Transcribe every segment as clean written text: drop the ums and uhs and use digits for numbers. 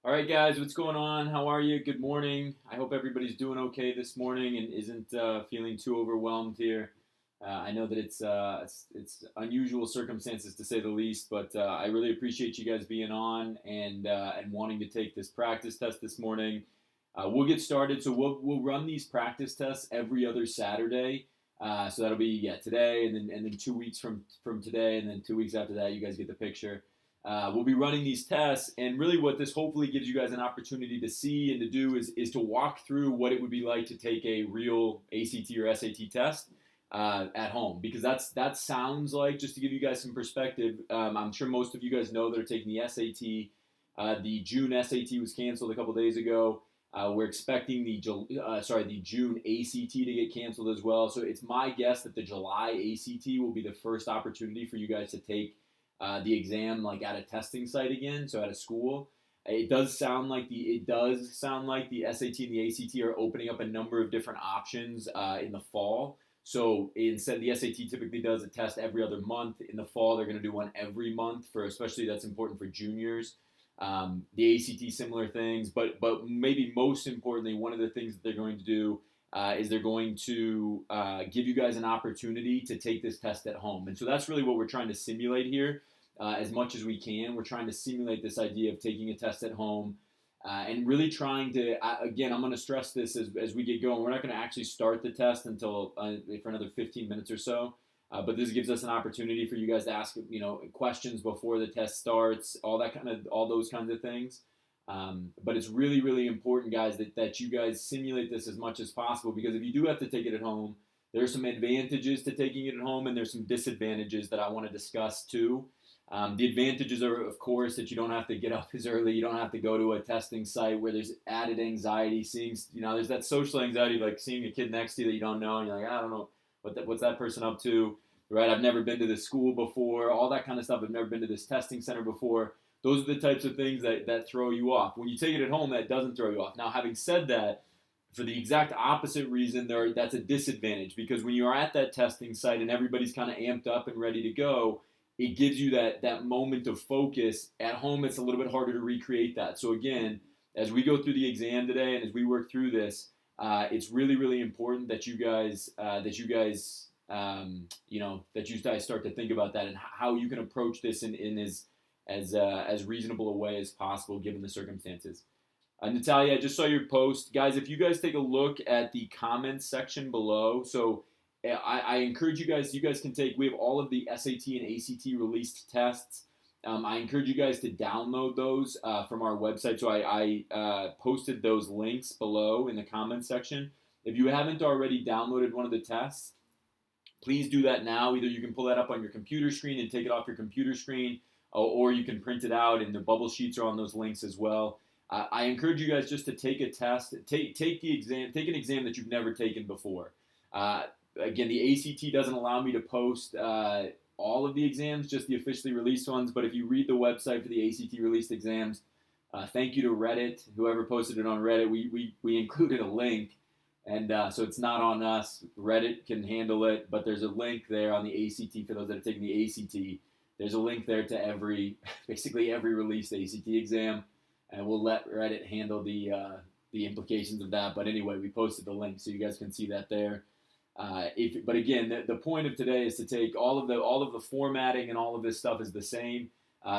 All right, guys, what's going on? How are you? Good morning. I hope everybody's doing okay this morning and isn't feeling too overwhelmed here. I know that it's unusual circumstances to say the least, but I really appreciate you guys being on and wanting to take this practice test this morning. We'll get started. So we'll run these practice tests every other Saturday. So that'll be today and then 2 weeks from today and then 2 weeks after that. You guys get the picture. We'll be running these tests, and really what this hopefully gives you guys an opportunity to see and to do is to walk through what it would be like to take a real ACT or SAT test at home, because that sounds like, just to give you guys some perspective, I'm sure most of you guys know that are taking the SAT. The June SAT was canceled a couple days ago. We're expecting the June ACT to get canceled as well. So it's my guess that the July ACT will be the first opportunity for you guys to take the exam like at a testing site again, so at a school. It does sound like the SAT and the ACT are opening up a number of different options in the fall. So instead, the SAT typically does a test every other month. In the fall, they're going to do one every month for, especially that's important for juniors. The ACT, similar things, but maybe most importantly, one of the things that they're going to do is they're going to give you guys an opportunity to take this test at home. And so that's really what we're trying to simulate here as much as we can. We're trying to simulate this idea of taking a test at home and really trying to, again, I'm going to stress this as we get going. We're not going to actually start the test until for another 15 minutes or so. But this gives us an opportunity for you guys to ask, questions before the test starts, all those kinds of things. But it's really, really important, guys, that you guys simulate this as much as possible, because if you do have to take it at home, there's some advantages to taking it at home, and there's some disadvantages that I want to discuss too. The advantages are, of course, that you don't have to get up as early. You don't have to go to a testing site where there's added anxiety. There's that social anxiety, like seeing a kid next to you that you don't know, and you're like, I don't know what's that person up to, right? I've never been to this school before, all that kind of stuff. I've never been to this testing center before. Those are the types of things that throw you off. When you take it at home, that doesn't throw you off. Now, having said that, for the exact opposite reason, that's a disadvantage, because when you're at that testing site and everybody's kind of amped up and ready to go, it gives you that moment of focus. At home, it's a little bit harder to recreate that. So again, as we go through the exam today and as we work through this, it's really, really important that you guys start to think about that and how you can approach this in as reasonable a way as possible given the circumstances. Natalia, I just saw your post. Guys, if you guys take a look at the comments section below, so I encourage you guys can take, we have all of the SAT and ACT released tests. I encourage you guys to download those from our website. So I posted those links below in the comments section. If you haven't already downloaded one of the tests, please do that now. Either you can pull that up on your computer screen and take it off your computer screen, or you can print it out, and the bubble sheets are on those links as well. I encourage you guys just to take a test, take the exam, take an exam that you've never taken before. Again, the ACT doesn't allow me to post all of the exams, just the officially released ones. But if you read the website for the ACT released exams, thank you to Reddit, whoever posted it on Reddit. We included a link, and so it's not on us. Reddit can handle it, but there's a link there on the ACT for those that are taking the ACT. There's a link there to basically every released ACT exam, and we'll let Reddit handle the implications of that. But anyway, we posted the link so you guys can see that there. But again, the point of today is to take all of the formatting and all of this stuff is the same.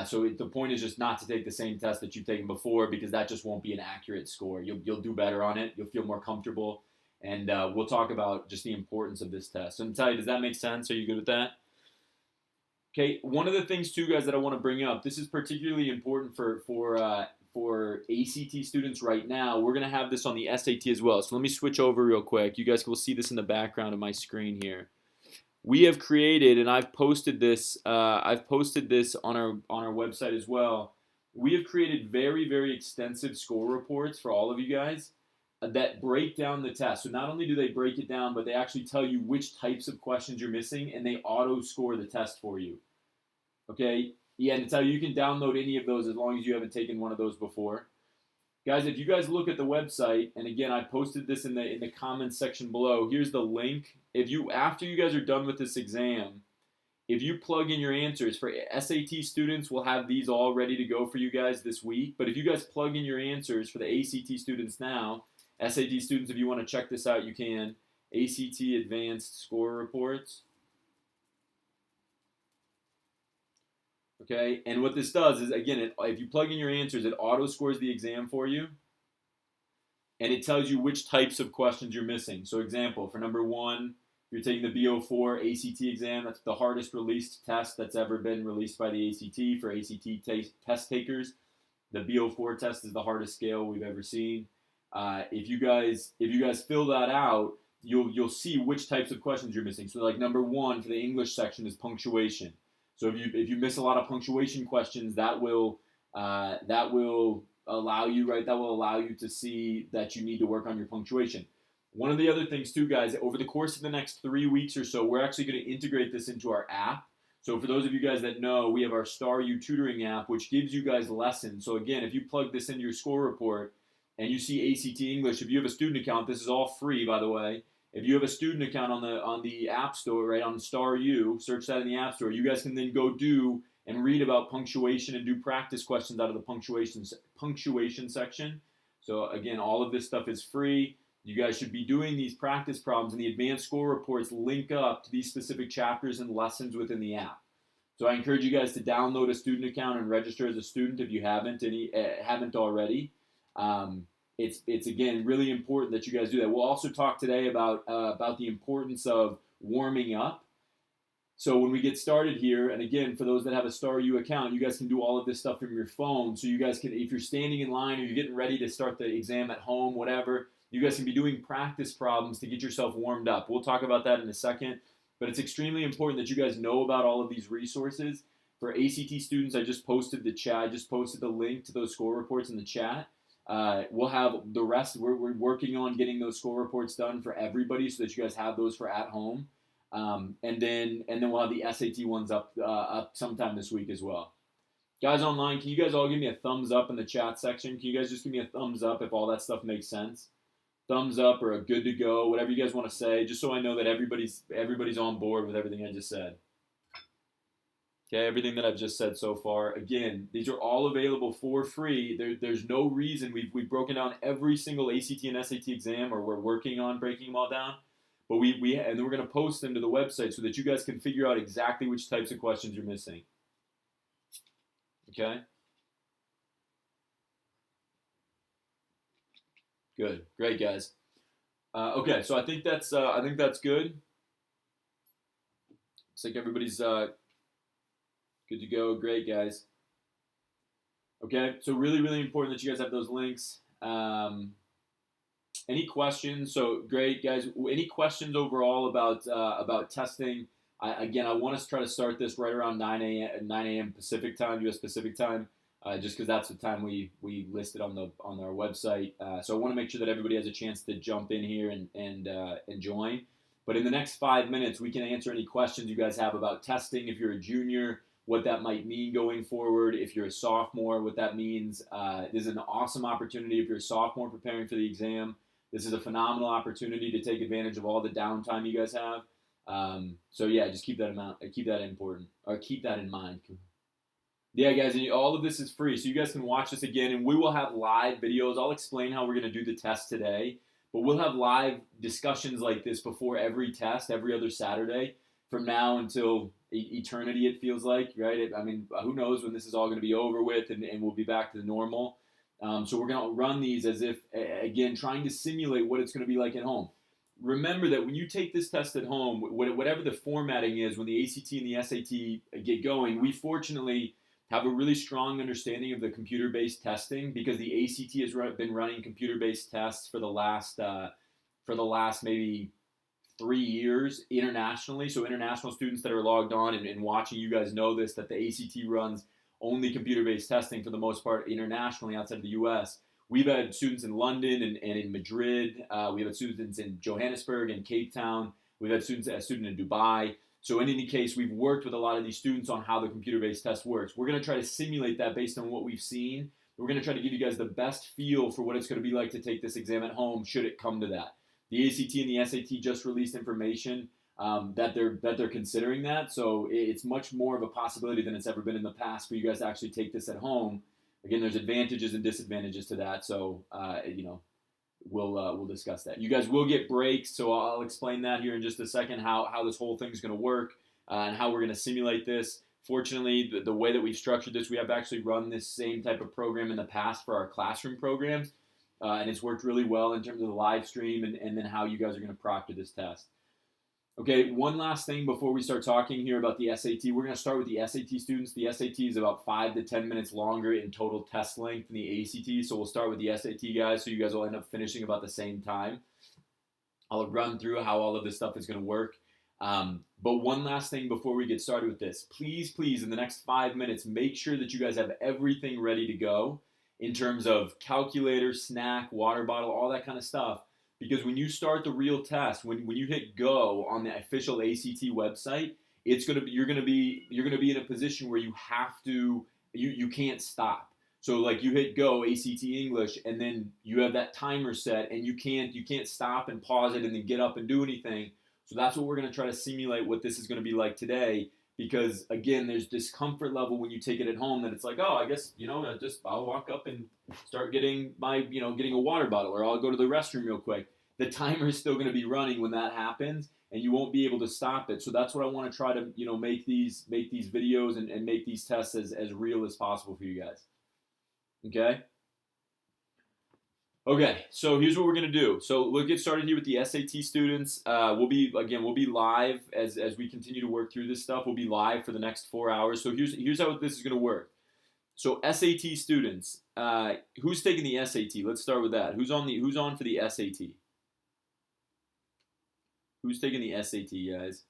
So the point is just not to take the same test that you've taken before, because that just won't be an accurate score. You'll do better on it. You'll feel more comfortable, and we'll talk about just the importance of this test. So Natalia, does that make sense? Are you good with that? Okay. One of the things too, guys, that I want to bring up. This is particularly important for ACT students right now. We're going to have this on the SAT as well. So let me switch over real quick. You guys will see this in the background of my screen here. We have created, and I've posted this on our website as well. We have created very, very extensive score reports for all of you guys that break down the test. So not only do they break it down, but they actually tell you which types of questions you're missing, and they auto score the test for you. Okay? Yeah, Natalia, you can download any of those as long as you haven't taken one of those before. Guys, if you guys look at the website, and again, I posted this in the comments section below. Here's the link. After you guys are done with this exam, if you plug in your answers for SAT students, we'll have these all ready to go for you guys this week. But if you guys plug in your answers for the ACT students now, SAT students, if you want to check this out, you can. ACT Advanced Score Reports. Okay, and what this does is, again, if you plug in your answers, it auto-scores the exam for you, and it tells you which types of questions you're missing. So example, for number 1, if you're taking the BO4 ACT exam, that's the hardest released test that's ever been released by the ACT for ACT test takers. The BO4 test is the hardest scale we've ever seen. If you guys fill that out, you'll see which types of questions you're missing. So like number 1 for the English section is punctuation. So if you miss a lot of punctuation questions, that will allow you, right? That will allow you to see that you need to work on your punctuation. One of the other things too, guys, over the course of the next 3 weeks or so, we're actually going to integrate this into our app. So for those of you guys that know, we have our Star Tutoring app, which gives you guys lessons. So again, if you plug this into your score report and you see ACT English, if you have a student account, this is all free, by the way. If you have a student account on the App Store, right, on Star U, search that in the App Store, you guys can then go do and read about punctuation and do practice questions out of the punctuation section. So again, all of this stuff is free. You guys should be doing these practice problems, and the advanced score reports link up to these specific chapters and lessons within the app. So I encourage you guys to download a student account and register as a student if you haven't already. It's again really important that you guys do that. We'll also talk today about the importance of warming up. So when we get started here, and again, for those that have a Star U account, you guys can do all of this stuff from your phone. So you guys can, if you're standing in line or you're getting ready to start the exam at home, whatever, you guys can be doing practice problems to get yourself warmed up. We'll talk about that in a second, but it's extremely important that you guys know about all of these resources. For ACT students, I just posted the link to those score reports in the chat. We'll have the rest. We're working on getting those score reports done for everybody so that you guys have those for at home. And then we'll have the SAT ones up sometime this week as well. Guys online, can you guys all give me a thumbs up in the chat section? Can you guys just give me a thumbs up if all that stuff makes sense? Thumbs up or a good to go, whatever you guys want to say, just so I know that everybody's on board with everything I just said. Okay, everything that I've just said so far. Again, these are all available for free. There's no reason we've broken down every single ACT and SAT exam, or we're working on breaking them all down. But and then we're going to post them to the website so that you guys can figure out exactly which types of questions you're missing. Okay. Good, great, guys. Okay, so I think that's good. Looks like everybody's good to go. Great, guys. Okay, so really, really important that you guys have those links. Any questions? So great, guys. Any questions overall about testing? Again, I want to try to start this right around 9 a.m. Pacific time, U.S. Pacific time. Just because that's the time we listed on our website. So I want to make sure that everybody has a chance to jump in here and join. But in the next 5 minutes, we can answer any questions you guys have about testing. If you're a junior, what that might mean going forward. If you're a sophomore, what that means. This is an awesome opportunity if you're a sophomore preparing for the exam. This is a phenomenal opportunity to take advantage of all the downtime you guys have. So yeah, just keep that in mind. Yeah, guys, and all of this is free, so you guys can watch this again, and we will have live videos. I'll explain how we're going to do the test today, but we'll have live discussions like this before every test, every other Saturday, from now until eternity, it feels like, right? I mean, who knows when this is all going to be over with, and we'll be back to the normal. So we're going to run these as if, again, trying to simulate what it's going to be like at home. Remember that when you take this test at home, whatever the formatting is, when the ACT and the SAT get going, we fortunately have a really strong understanding of the computer-based testing because the ACT has been running computer-based tests for the last maybe 3 years internationally. So international students that are logged on and watching, you guys know this, that the ACT runs only computer-based testing for the most part internationally outside of the U.S. We've had students in London and in Madrid. We've had students in Johannesburg and Cape Town. We've had a student in Dubai. So in any case, we've worked with a lot of these students on how the computer-based test works. We're going to try to simulate that based on what we've seen. We're going to try to give you guys the best feel for what it's going to be like to take this exam at home should it come to that. The ACT and the SAT just released information that they're considering that. So it's much more of a possibility than it's ever been in the past for you guys to actually take this at home. Again, there's advantages and disadvantages to that. So we'll discuss that. You guys will get breaks, so I'll explain that here in just a second, how this whole thing's going to work and how we're going to simulate this. Fortunately, the way that we've structured this, we have actually run this same type of program in the past for our classroom programs, and it's worked really well in terms of the live stream and then how you guys are going to proctor this test. Okay, one last thing before we start talking here about the SAT. We're going to start with the SAT students. The SAT is about 5 to 10 minutes longer in total test length than the ACT, so we'll start with the SAT guys, so you guys will end up finishing about the same time. I'll run through how all of this stuff is going to work. But one last thing before we get started with this. Please, in the next 5 minutes, make sure that you guys have everything ready to go in terms of calculator, snack, water bottle, all that kind of stuff. Because when you start the real test, when you hit go on the official ACT website, you're gonna be in a position where you have to you can't stop. So like you hit go ACT English, and then you have that timer set, and you can't stop and pause it and then get up and do anything. So that's what we're gonna try to simulate what this is gonna be like today. Because again, there's this comfort level when you take it at home that it's like, oh, I guess I'll walk up and start getting getting a water bottle, or I'll go to the restroom real quick. The timer is still going to be running when that happens, and you won't be able to stop it. So that's what I want to try to make these videos and make these tests as real as possible for you guys. Okay, so here's what we're gonna do. So we'll get started here with the SAT students. We'll be live as we continue to work through this stuff. We'll be live for the next 4 hours. So here's how this is gonna work. So SAT students, who's taking the SAT? Let's start with that. Who's on for the SAT? Who's taking the SAT, guys?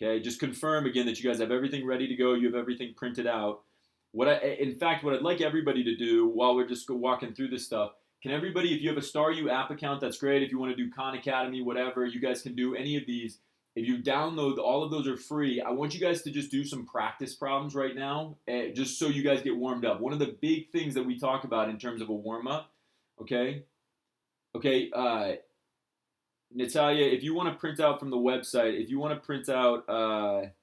Okay, just confirm again that you guys have everything ready to go. You have everything printed out. What I'd like everybody to do while we're just walking through this stuff. Can everybody, if you have a Star U app account, that's great. If you want to do Khan Academy, whatever, you guys can do any of these. If you download, all of those are free. I want you guys to just do some practice problems right now, just so you guys get warmed up. One of the big things that we talk about in terms of a warm-up, okay, Natalia, if you want to print out from the website, if you want to print out,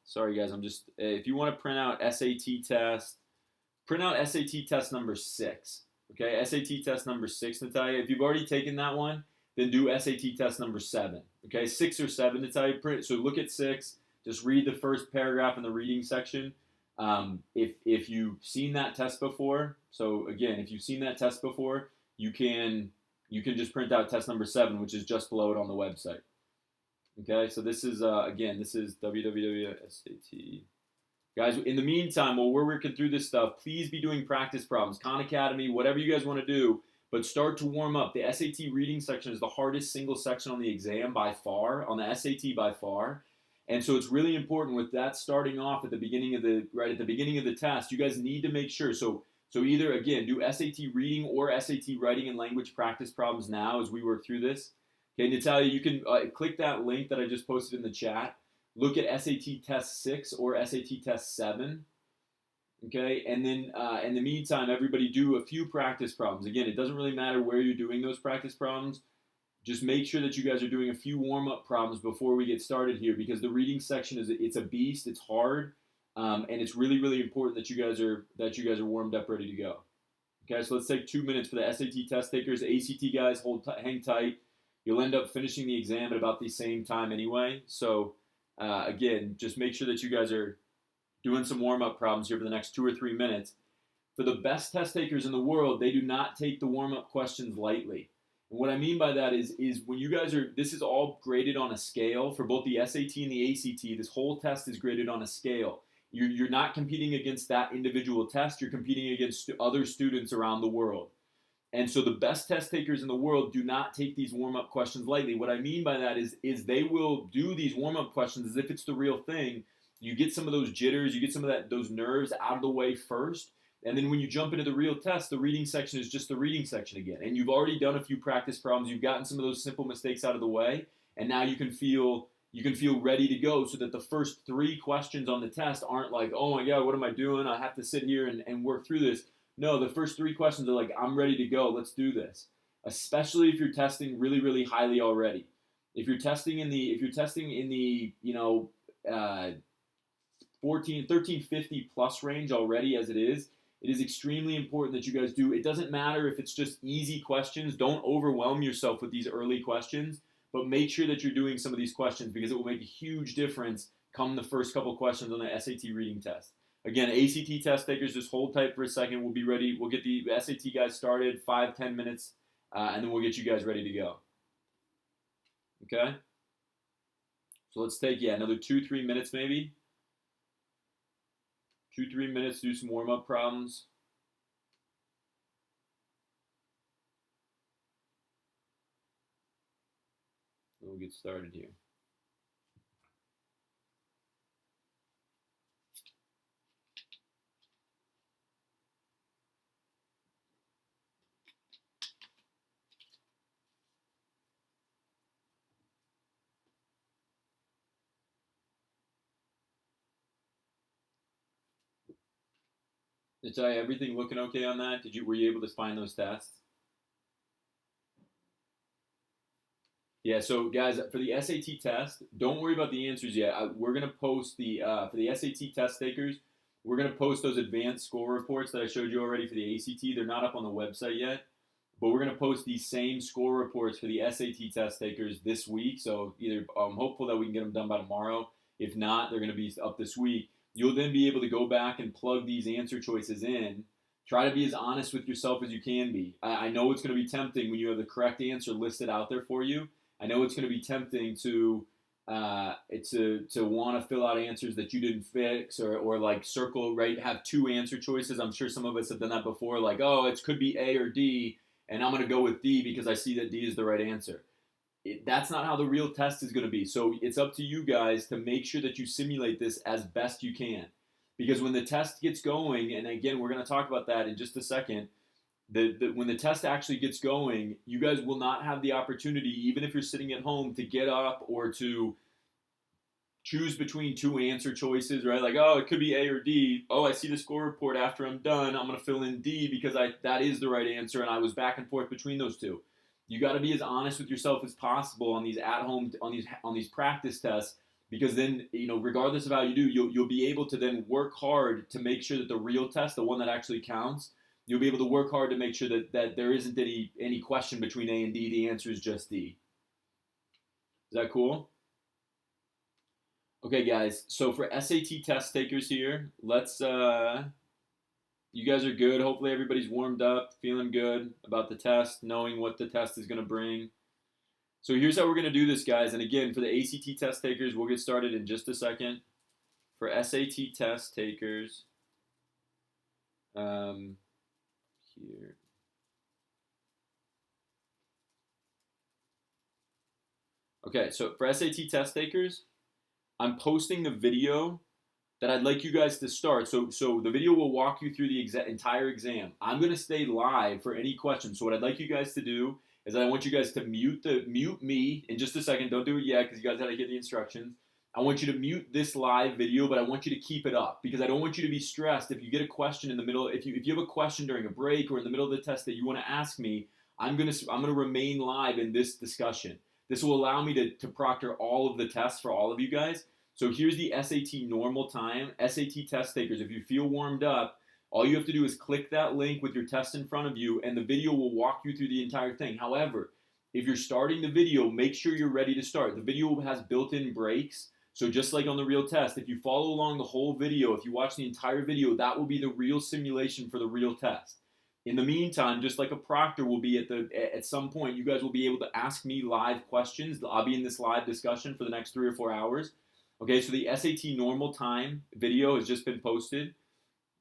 sorry guys, if you want to print out SAT test, print out SAT test number 6. Okay, SAT test number 6, Natalia. If you've already taken that one, then do SAT test number 7. Okay, 6 or 7, Natalia. So look at 6. Just read the first paragraph in the reading section. If you've seen that test before, so again, if you've seen that test before, you can just print out test number 7, which is just below it on the website. Okay, so this is www.sat. Guys, in the meantime, while we're working through this stuff, please be doing practice problems, Khan Academy, whatever you guys want to do, but start to warm up. The SAT reading section is the hardest single section on the exam by far, on the SAT by far. And so it's really important with that starting off at the beginning of the test. You guys need to make sure. So either, again, do SAT reading or SAT writing and language practice problems now as we work through this. Okay, Natalia, you can click that link that I just posted in the chat. Look at SAT Test 6 or SAT Test 7. Okay, and then in the meantime, everybody do a few practice problems. Again, it doesn't really matter where you're doing those practice problems. Just make sure that you guys are doing a few warm-up problems before we get started here, because the reading section it's a beast. It's hard, and it's really, really important that you guys are warmed up, ready to go. Okay, so let's take 2 minutes for the SAT test takers. ACT guys, hang tight. You'll end up finishing the exam at about the same time anyway. So again, just make sure that you guys are doing some warm-up problems here for the next 2 or 3 minutes. For the best test takers in the world, they do not take the warm-up questions lightly. And what I mean by that is when you guys this is all graded on a scale for both the SAT and the ACT. This whole test is graded on a scale. You're not competing against that individual test. You're competing against other students around the world. And so the best test takers in the world do not take these warm-up questions lightly. What I mean by that is they will do these warm-up questions as if it's the real thing. You get some of those jitters, you get some of those nerves out of the way first. And then when you jump into the real test, the reading section is just the reading section again. And you've already done a few practice problems. You've gotten some of those simple mistakes out of the way. And now you can feel ready to go, so that the first 3 questions on the test aren't like, oh my God, what am I doing? I have to sit here and work through this. No, the first 3 questions are like, I'm ready to go. Let's do this. Especially if you're testing really, really highly already. If you're testing in the you know, 1350 plus range already as it is extremely important that you guys do. It doesn't matter if it's just easy questions. Don't overwhelm yourself with these early questions, but make sure that you're doing some of these questions because it will make a huge difference come the first couple questions on the SAT reading test. Again, ACT test takers, just hold tight for a second. We'll be ready. We'll get the SAT guys started, 5-10 minutes, and then we'll get you guys ready to go. Okay? So let's take, another 2-3 minutes maybe. 2-3 minutes to do some warm-up problems. And we'll get started here. Did I everything looking okay on that? Were you able to find those tests? Yeah, so guys, for the SAT test, don't worry about the answers yet. We're gonna post the for the SAT test takers. We're gonna post those advanced score reports that I showed you already for the ACT. They're not up on the website yet, but we're gonna post these same score reports for the SAT test takers this week. So either I'm hopeful that we can get them done by tomorrow. If not, they're gonna be up this week. You'll then be able to go back and plug these answer choices in. Try to be as honest with yourself as you can be. I know it's going to be tempting when you have the correct answer listed out there for you. I know it's going to be tempting to want to fill out answers that you didn't fix or like circle, right, have two answer choices. I'm sure some of us have done that before, like, oh, it could be A or D, and I'm going to go with D because I see that D is the right answer. That's not how the real test is going to be. So it's up to you guys to make sure that you simulate this as best you can. Because when the test gets going, and again, we're going to talk about that in just a second, when the test actually gets going, you guys will not have the opportunity, even if you're sitting at home, to get up or to choose between two answer choices, right? Like, oh, it could be A or D. Oh, I see the score report after I'm done. I'm going to fill in D because that is the right answer, and I was back and forth between those two. You got to be as honest with yourself as possible on these at-home on these practice tests, because then, regardless of how you do, you'll be able to then work hard to make sure that the real test, the one that actually counts, you'll be able to work hard to make sure that there isn't any question between A and D. The answer is just D. Is that cool? Okay, guys. So for SAT test takers here, let's. You guys are good. Hopefully everybody's warmed up, feeling good about the test, knowing what the test is going to bring. So here's how we're going to do this, guys. And again, for the ACT test takers, we'll get started in just a second. For SAT test takers, here. Okay, so for SAT test takers, I'm posting the video that I'd like you guys to start. So the video will walk you through the entire exam. I'm going to stay live for any questions. So what I'd like you guys to do is I want you guys to mute me in just a second. Don't do it yet because you guys got to get the instructions. I want you to mute this live video, but I want you to keep it up because I don't want you to be stressed if you get a question in the middle. If you have a question during a break or in the middle of the test that you want to ask me, I'm gonna remain live in this discussion. This will allow me to proctor all of the tests for all of you guys. So here's the SAT normal time. SAT test takers, if you feel warmed up, all you have to do is click that link with your test in front of you, and the video will walk you through the entire thing. However, if you're starting the video, make sure you're ready to start. The video has built-in breaks. So just like on the real test, if you follow along the whole video, if you watch the entire video, that will be the real simulation for the real test. In the meantime, just like a proctor will be at some point, you guys will be able to ask me live questions. I'll be in this live discussion for the next 3 or 4 hours. Okay, so the SAT normal time video has just been posted,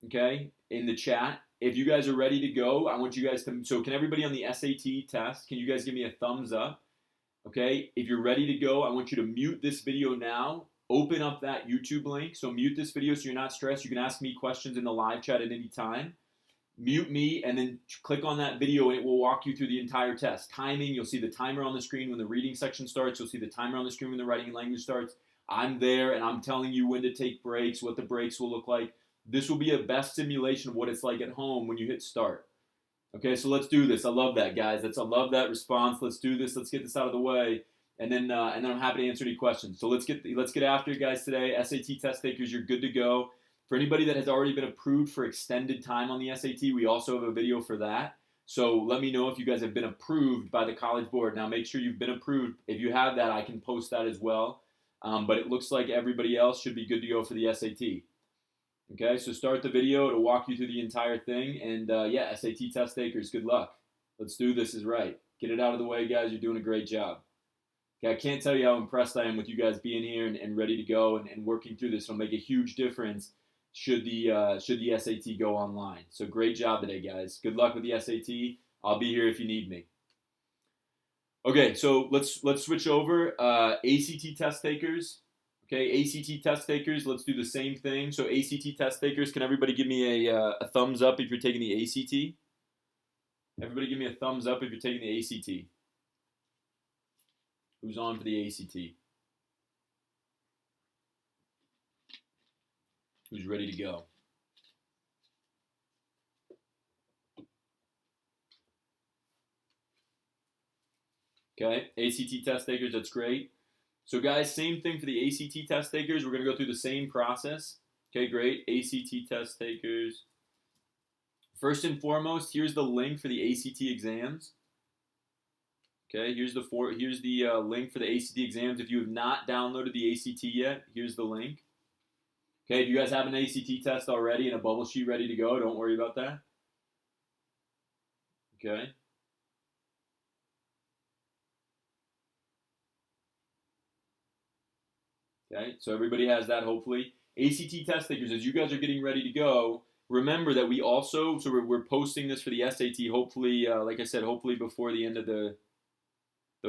okay, in the chat. If you guys are ready to go, I want you guys to, so can everybody on the SAT test, can you guys give me a thumbs up? Okay, if you're ready to go, I want you to mute this video now. Open up that YouTube link. So mute this video so you're not stressed. You can ask me questions in the live chat at any time. Mute me and then click on that video and it will walk you through the entire test. Timing, you'll see the timer on the screen when the reading section starts. You'll see the timer on the screen when the writing and language starts. I'm there and I'm telling you when to take breaks, what the breaks will look like. This will be a best simulation of what it's like at home when you hit start. Okay, so let's do this. I love that, guys. I love that response. Let's do this. Let's get this out of the way. and then I'm happy to answer any questions. So let's get after it, guys. Today, SAT test takers, you're good to go. For anybody that has already been approved for extended time on the SAT, we also have a video for that. So let me know if you guys have been approved by the College Board. Now make sure you've been approved. If you have that, I can post that as well. But it looks like everybody else should be good to go for the SAT. Okay, so start the video to walk you through the entire thing. And yeah, SAT test takers, good luck. Let's do this is right. Get it out of the way, guys. You're doing a great job. Okay, I can't tell you how impressed I am with you guys being here and ready to go and working through this. It'll make a huge difference should the SAT go online. So great job today, guys. Good luck with the SAT. I'll be here if you need me. Okay, so let's switch over. ACT test takers. Okay, ACT test takers. Let's do the same thing. So ACT test takers, can everybody give me a thumbs up if you're taking the ACT? Everybody give me a thumbs up if you're taking the ACT. Who's on for the ACT? Who's ready to go? Okay, ACT test takers, that's great. So guys, same thing for the ACT test takers. We're going to go through the same process. Okay, great. ACT test takers. First and foremost, here's the link for the ACT exams. Okay, here's the link for the ACT exams. If you have not downloaded the ACT yet, here's the link. Okay, if you guys have an ACT test already and a bubble sheet ready to go, don't worry about that. Okay. Okay, so everybody has that, hopefully. ACT test takers, as you guys are getting ready to go, remember that we also, so we're posting this for the SAT, hopefully, like I said, hopefully before the end of the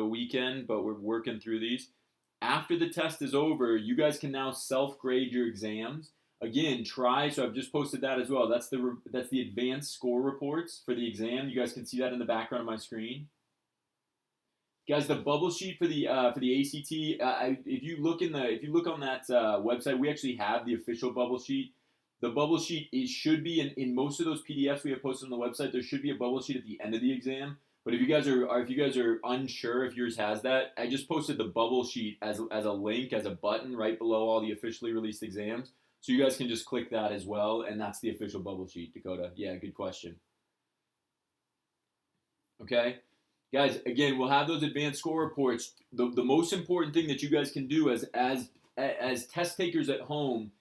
weekend, but we're working through these. After the test is over, you guys can now self-grade your exams. Again, so I've just posted that as well. That's the advanced score reports for the exam. You guys can see that in the background of my screen. Guys, the bubble sheet for the ACT. If you look on that website, we actually have the official bubble sheet. The bubble sheet should be in most of those PDFs we have posted on the website. There should be a bubble sheet at the end of the exam. But if you guys are unsure if yours has that, I just posted the bubble sheet as a link, as a button right below all the officially released exams. So you guys can just click that as well, and that's the official bubble sheet, Dakota. Yeah, good question. Okay. Guys, again, we'll have those advanced score reports. The most important thing that you guys can do as test takers at home,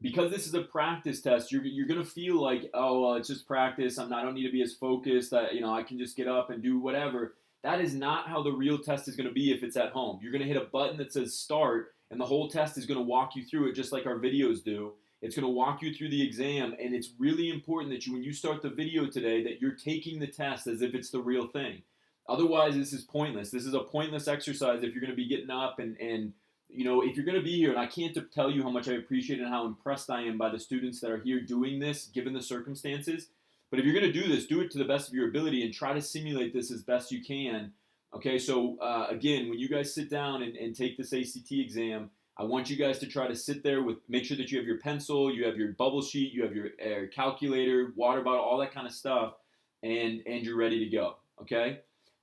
because this is a practice test, you're gonna feel like, oh well, it's just practice. I don't need to be as focused. I can just get up and do whatever. That is not how the real test is gonna be if it's at home. You're gonna hit a button that says start, and the whole test is gonna walk you through it just like our videos do. It's gonna walk you through the exam, and it's really important that when you start the video today, that you're taking the test as if it's the real thing. Otherwise, this is pointless. This is a pointless exercise if you're going to be getting up and if you're going to be here, and I can't tell you how much I appreciate and how impressed I am by the students that are here doing this, given the circumstances. But if you're going to do this, do it to the best of your ability and try to simulate this as best you can. Okay, so again, when you guys sit down and take this ACT exam, I want you guys to try to sit there make sure that you have your pencil, you have your bubble sheet, you have your calculator, water bottle, all that kind of stuff, and you're ready to go. Okay.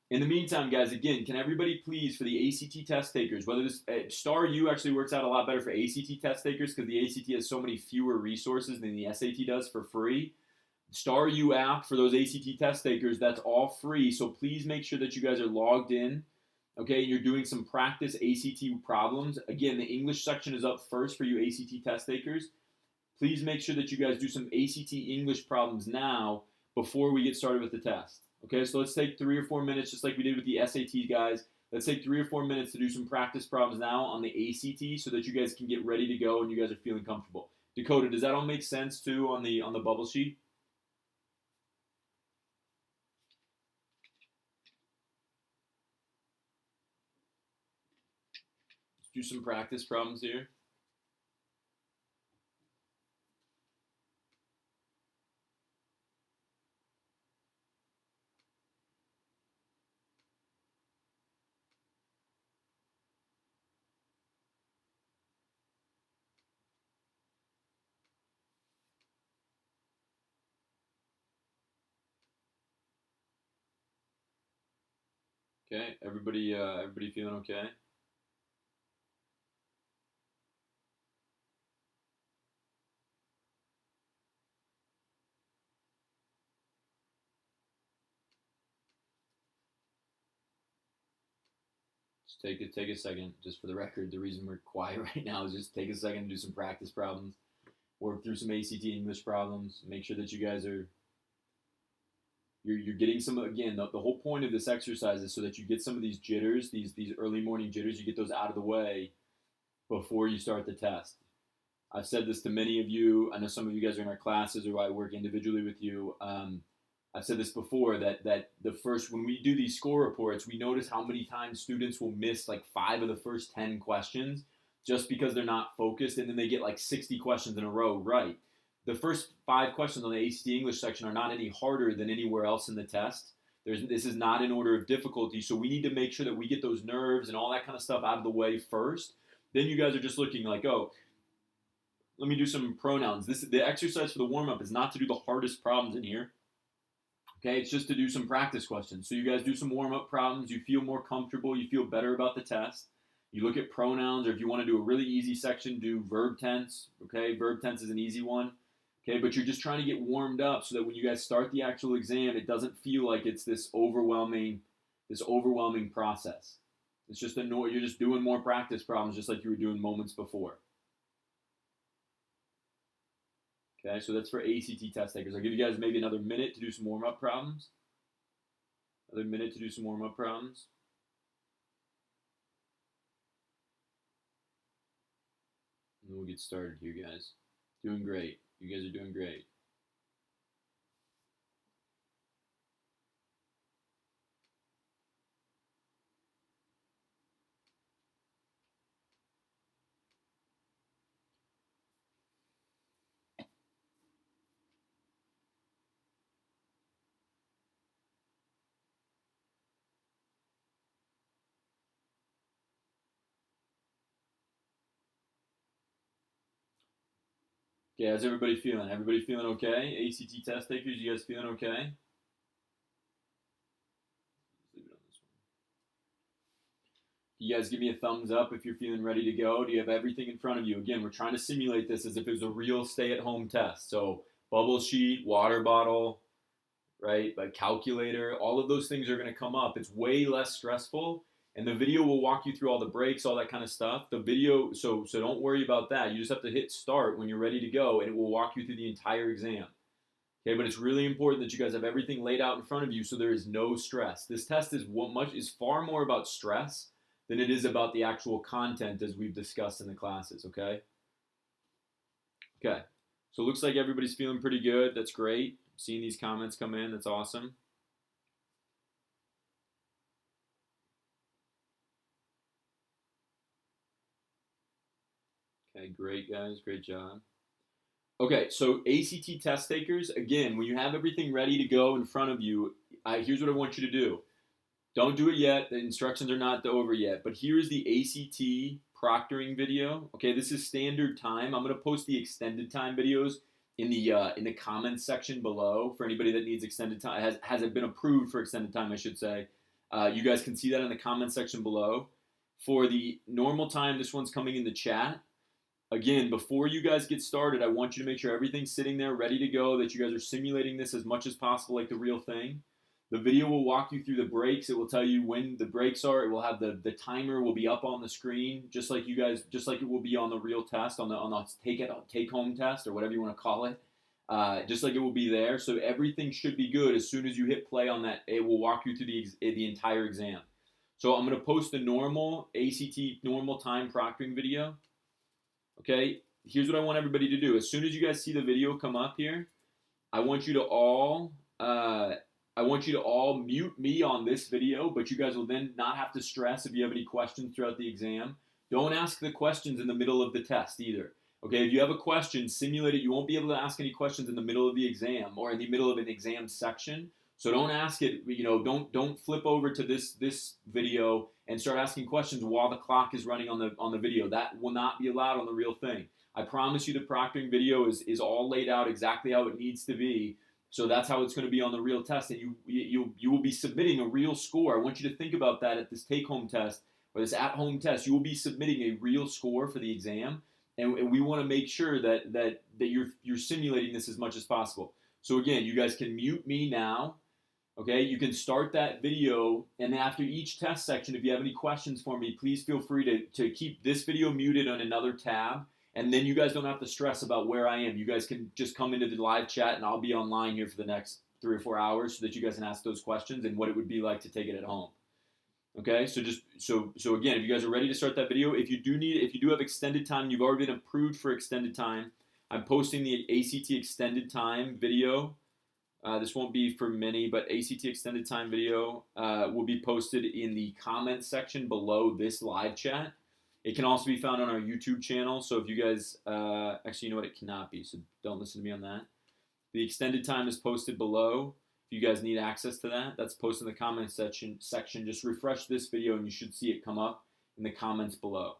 In the meantime, guys, again, can everybody please, for the ACT test takers, whether this Star U actually works out a lot better for ACT test takers because the ACT has so many fewer resources than the SAT does for free. Star U app for those ACT test takers, that's all free. So please make sure that you guys are logged in. Okay, you're doing some practice ACT problems. Again, the English section is up first for you ACT test takers. Please make sure that you guys do some ACT English problems now before we get started with the test. Okay, so let's take 3 or 4 minutes, just like we did with the SAT, guys. Let's take 3 or 4 minutes to do some practice problems now on the ACT so that you guys can get ready to go and you guys are feeling comfortable. Dakota, does that all make sense too on the bubble sheet? Let's do some practice problems here. Okay, everybody feeling okay? Just take a second, just for the record. The reason we're quiet right now is just take a second to do some practice problems, work through some ACT English problems, make sure that you guys are you're getting some. Again, the whole point of this exercise is so that you get some of these jitters, these early morning jitters, you get those out of the way before you start the test. I've said this to many of you. I know some of you guys are in our classes or I work individually with you. I've said this before that the first, when we do these score reports, we notice how many times students will miss like 5 of the first 10 questions just because they're not focused, and then they get like 60 questions in a row right. The first 5 questions on the ACT English section are not any harder than anywhere else in the test. This is not in order of difficulty, so we need to make sure that we get those nerves and all that kind of stuff out of the way first. Then you guys are just looking like, oh, let me do some pronouns. The exercise for the warm up is not to do the hardest problems in here. Okay, it's just to do some practice questions. So you guys do some warm up problems. You feel more comfortable. You feel better about the test. You look at pronouns, or if you want to do a really easy section, do verb tense. Okay, verb tense is an easy one. Okay, but you're just trying to get warmed up so that when you guys start the actual exam, it doesn't feel like it's this overwhelming process. It's just you're just doing more practice problems, just like you were doing moments before. Okay, so that's for ACT test takers. I'll give you guys maybe another minute to do some warm-up problems. Another minute to do some warm-up problems. And then we'll get started here, guys. Doing great. You guys are doing great. Okay, how's everybody feeling? Everybody feeling okay? ACT test takers, you guys feeling okay? Let's leave it on this one. You guys give me a thumbs up if you're feeling ready to go. Do you have everything in front of you? Again, we're trying to simulate this as if it was a real stay-at-home test. So bubble sheet, water bottle, right? Like calculator, all of those things are going to come up. It's way less stressful, and the video will walk you through all the breaks, all that kind of stuff. The video, so don't worry about that. You just have to hit start when you're ready to go, and it will walk you through the entire exam. Okay, but it's really important that you guys have everything laid out in front of you so there is no stress. This test is far more about stress than it is about the actual content, as we've discussed in the classes. Okay. Okay. So it looks like everybody's feeling pretty good. That's great. Seeing these comments come in, that's awesome. Okay, great, guys. Great job. Okay, so ACT test takers, again, when you have everything ready to go in front of you, here's what I want you to do. Don't do it yet. The instructions are not over yet. But here's the ACT proctoring video. Okay, this is standard time. I'm going to post the extended time videos in the comments section below for anybody that needs extended time. Has it been approved for extended time, I should say. You guys can see that in the comments section below. For the normal time, this one's coming in the chat. Again, before you guys get started, I want you to make sure everything's sitting there ready to go, that you guys are simulating this as much as possible like the real thing. The video will walk you through the breaks. It will tell you when the breaks are. It will have the timer will be up on the screen, just like it will be on the real test, on the take home test or whatever you want to call it. Just like it will be there. So everything should be good. As soon as you hit play on that, it will walk you through the entire exam. So I'm going to post the normal ACT normal time proctoring video. Okay, here's what I want everybody to do. As soon as you guys see the video come up here, I want you to all mute me on this video, but you guys will then not have to stress if you have any questions throughout the exam. Don't ask the questions in the middle of the test either. Okay, if you have a question, simulate it. You won't be able to ask any questions in the middle of the exam or in the middle of an exam section. So don't ask it, don't flip over to this video and start asking questions while the clock is running on the video. That will not be allowed on the real thing. I promise you the proctoring video is all laid out exactly how it needs to be. So that's how it's going to be on the real test, and you will be submitting a real score. I want you to think about that at this take-home test or this at-home test. You will be submitting a real score for the exam, and we want to make sure that you're simulating this as much as possible. So again, you guys can mute me now. Okay, you can start that video, and after each test section, if you have any questions for me, please feel free to keep this video muted on another tab, and then you guys don't have to stress about where I am. You guys can just come into the live chat, and I'll be online here for the next 3 or 4 hours so that you guys can ask those questions and what it would be like to take it at home. Okay, so again, if you guys are ready to start that video, if you do have extended time, you've already been approved for extended time. I'm posting the ACT extended time video. This won't be for many, but ACT extended time video will be posted in the comments section below this live chat. It can also be found on our YouTube channel. So if you guys, actually, you know what? It cannot be. So don't listen to me on that. The extended time is posted below. If you guys need access to that, that's posted in the comments section. Just refresh this video and you should see it come up in the comments below.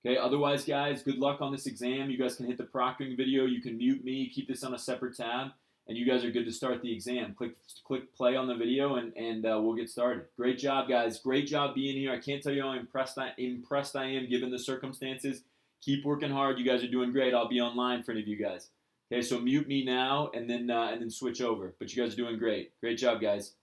Okay, otherwise, guys, good luck on this exam. You guys can hit the proctoring video. You can mute me, keep this on a separate tab, and you guys are good to start the exam. Click play on the video, and we'll get started. Great job, guys. Great job being here. I can't tell you how impressed I am given the circumstances. Keep working hard. You guys are doing great. I'll be online for any of you guys. Okay, so mute me now, and then switch over. But you guys are doing great. Great job, guys.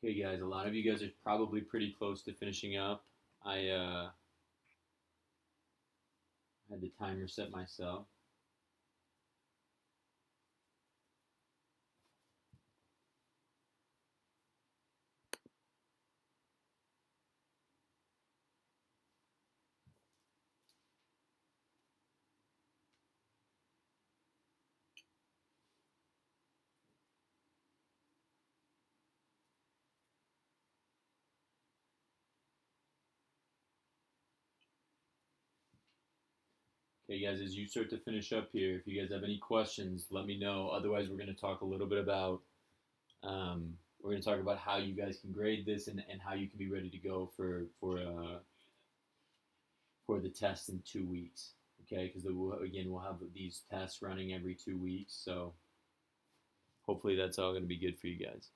Okay, guys, a lot of you guys are probably pretty close to finishing up. I had the timer set myself. Okay, guys, as you start to finish up here, if you guys have any questions, let me know. Otherwise, we're going to talk a little bit about we're going to talk about how you guys can grade this and how you can be ready to go for the test in 2 weeks. Okay, because again we'll have these tests running every 2 weeks, so hopefully that's all going to be good for you guys.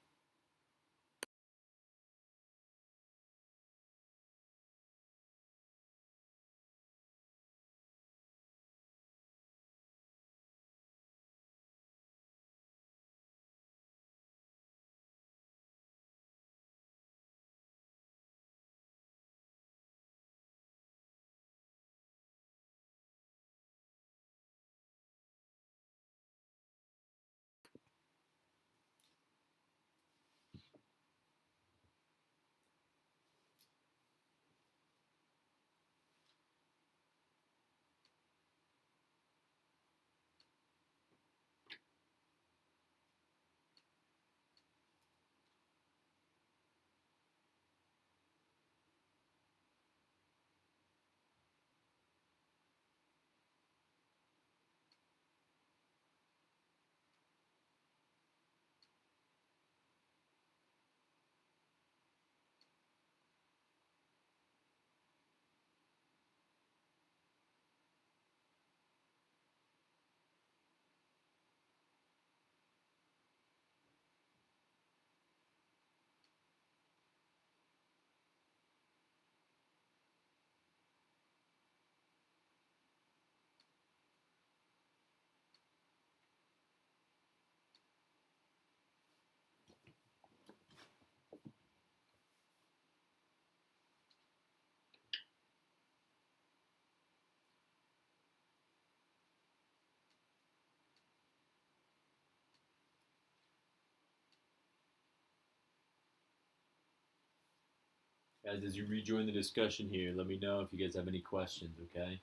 Guys, as you rejoin the discussion here, let me know if you guys have any questions. Okay,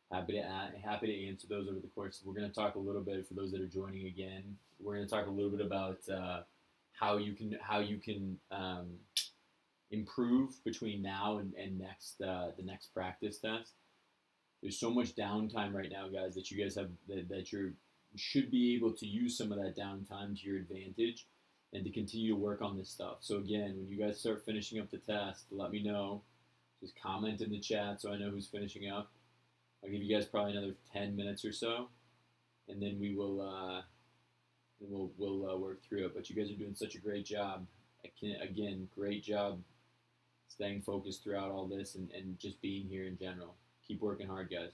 happy to answer those over the course. We're going to talk a little bit for those that are joining again. We're going to talk a little bit about how you can improve between now and next the next practice test. There's so much downtime right now, guys, that you guys have that you should be able to use some of that downtime to your advantage and to continue to work on this stuff. So again, when you guys start finishing up the test, let me know. Just comment in the chat so I know who's finishing up. I'll give you guys probably another 10 minutes or so, and then we'll work through it. But you guys are doing such a great job. Again, great job staying focused throughout all this and just being here in general. Keep working hard, guys.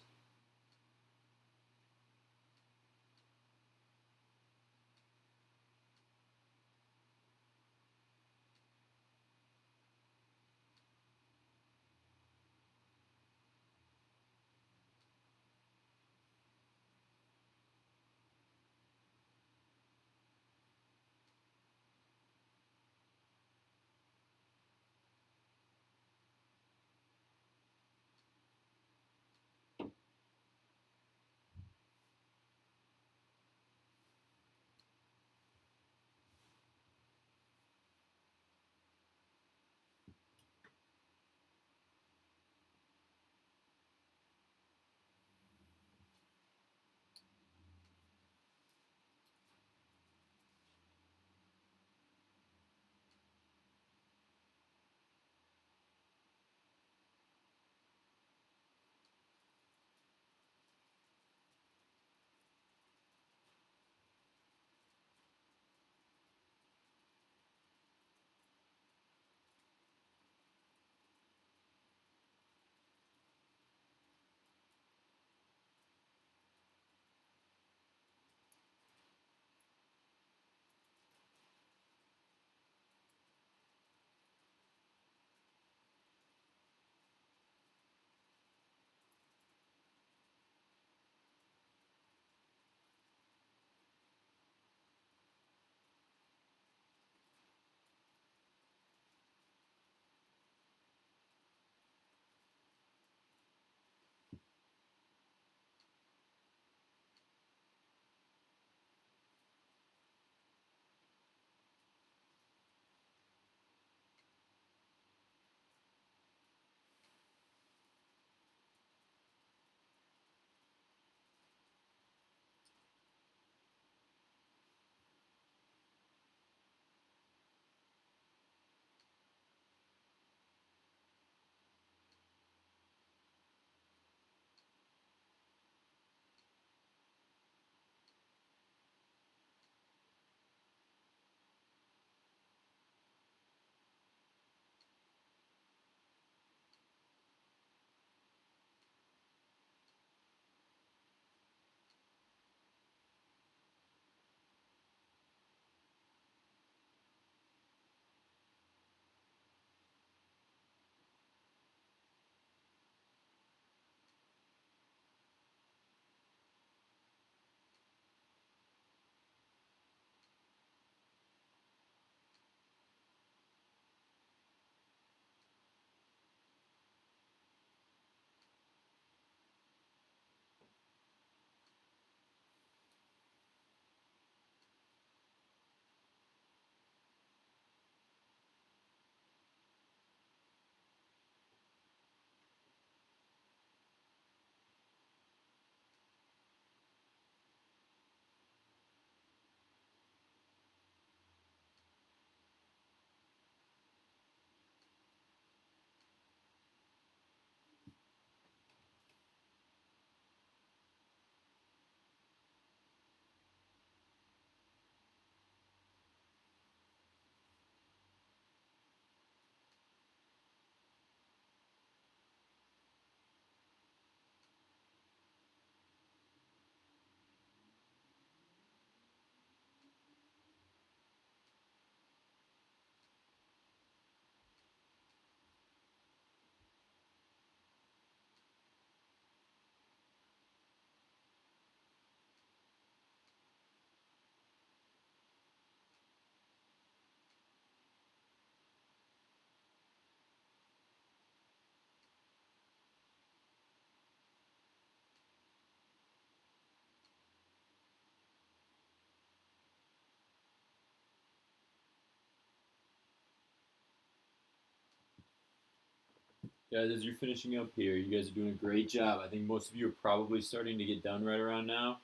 Guys, as you're finishing up here, you guys are doing a great job. I think most of you are probably starting to get done right around now.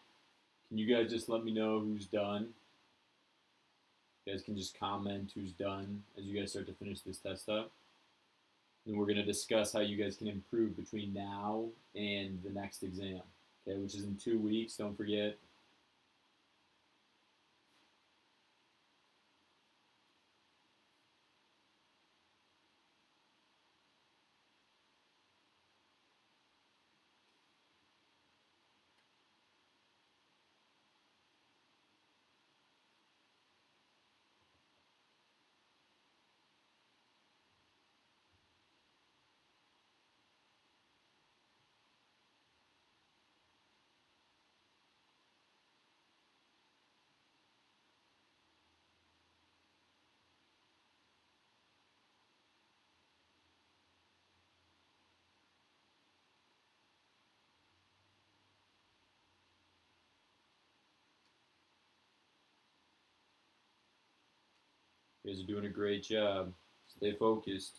Can you guys just let me know who's done? You guys can just comment who's done as you guys start to finish this test up. And we're going to discuss how you guys can improve between now and the next exam, okay, which is in 2 weeks. Don't forget. You guys are doing a great job. Stay focused.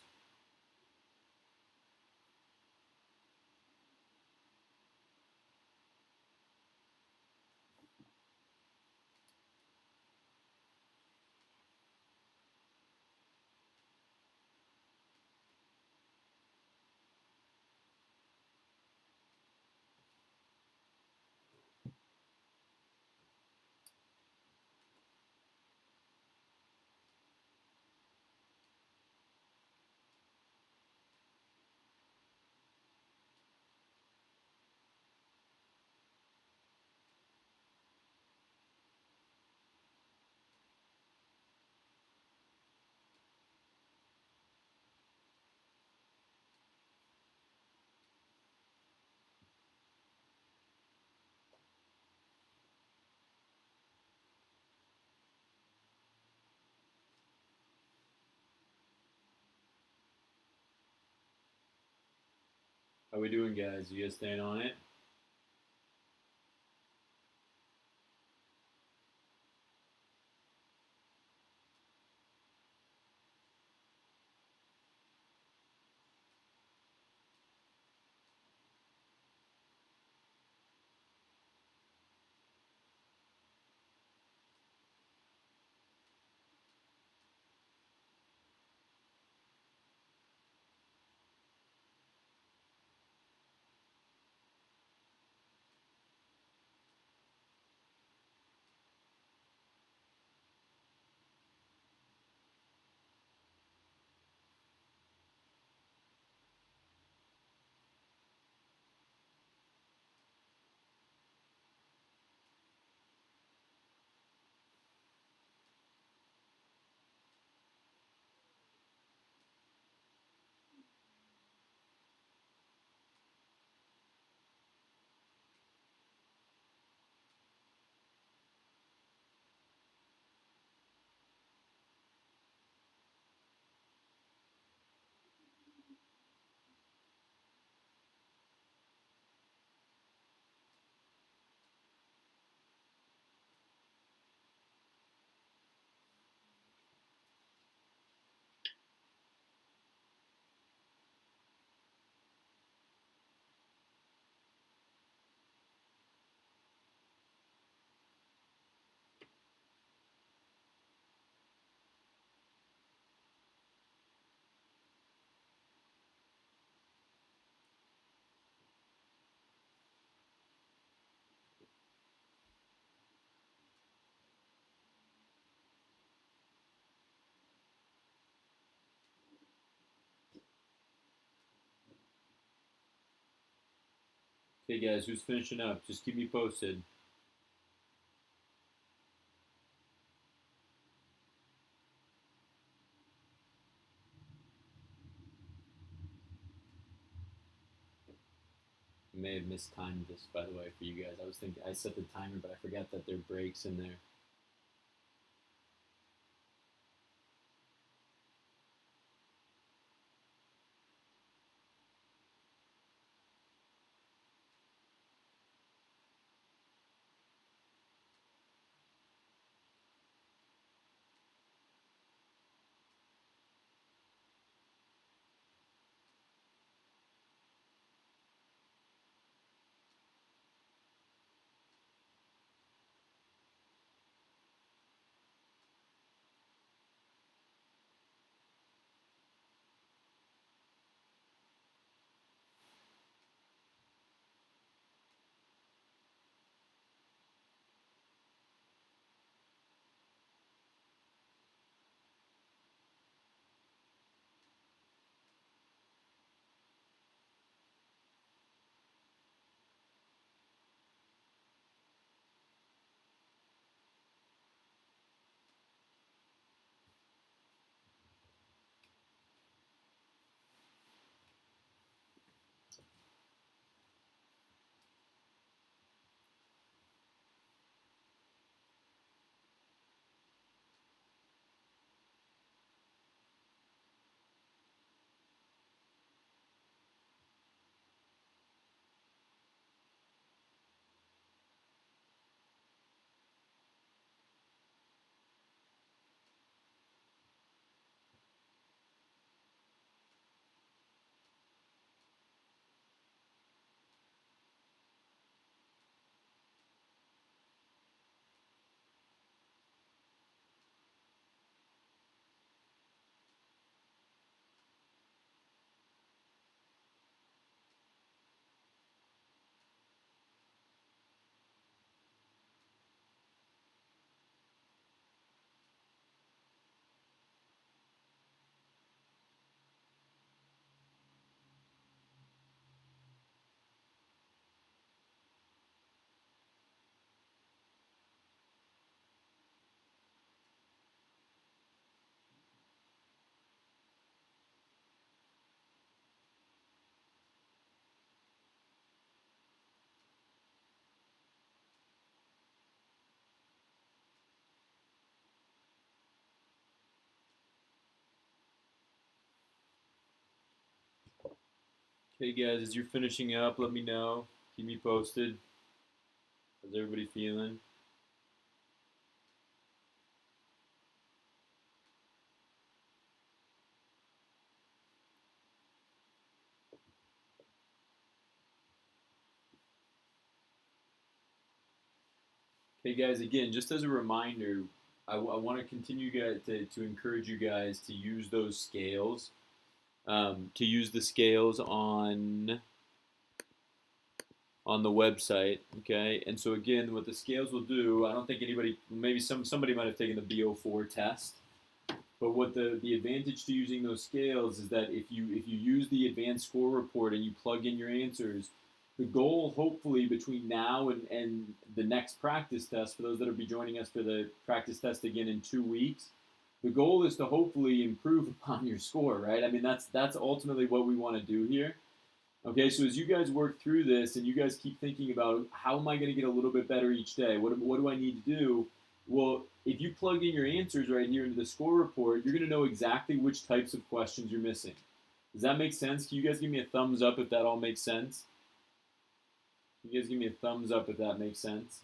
How we doing, guys? You guys staying on it? Okay, guys, who's finishing up? Just keep me posted. I may have mistimed this, by the way, for you guys. I was thinking I set the timer, but I forgot that there are breaks in there. Hey guys, as you're finishing up, let me know. Keep me posted. How's everybody feeling? Hey guys, again, just as a reminder, I want to continue to encourage you guys to use those scales, to use the scales on the website, okay? And so again, what the scales will do, I don't think anybody, maybe somebody might have taken the BO4 test, but what the advantage to using those scales is that if you use the advanced score report and you plug in your answers, the goal hopefully between now and the next practice test, for those that will be joining us for the practice test again in 2 weeks, the goal is to hopefully improve upon your score, right? I mean, that's ultimately what we want to do here. Okay, so as you guys work through this and you guys keep thinking about how am I going to get a little bit better each day? What do I need to do? Well, if you plug in your answers right here into the score report, you're going to know exactly which types of questions you're missing. Does that make sense? Can you guys give me a thumbs up if that all makes sense? Can you guys give me a thumbs up if that makes sense?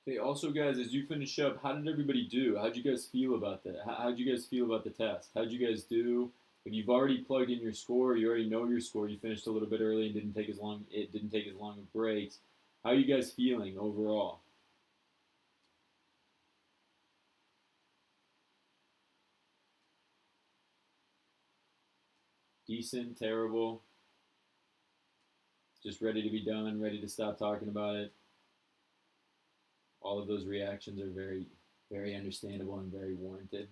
Okay, also guys, as you finish up, how did everybody do? How'd you guys feel about that? How'd you guys feel about the test? How'd you guys do? If you've already plugged in your score, you already know your score, you finished a little bit early and it didn't take as long of breaks. How are you guys feeling overall? Decent, terrible, just ready to be done, ready to stop talking about it? All of those reactions are very, very understandable and very warranted.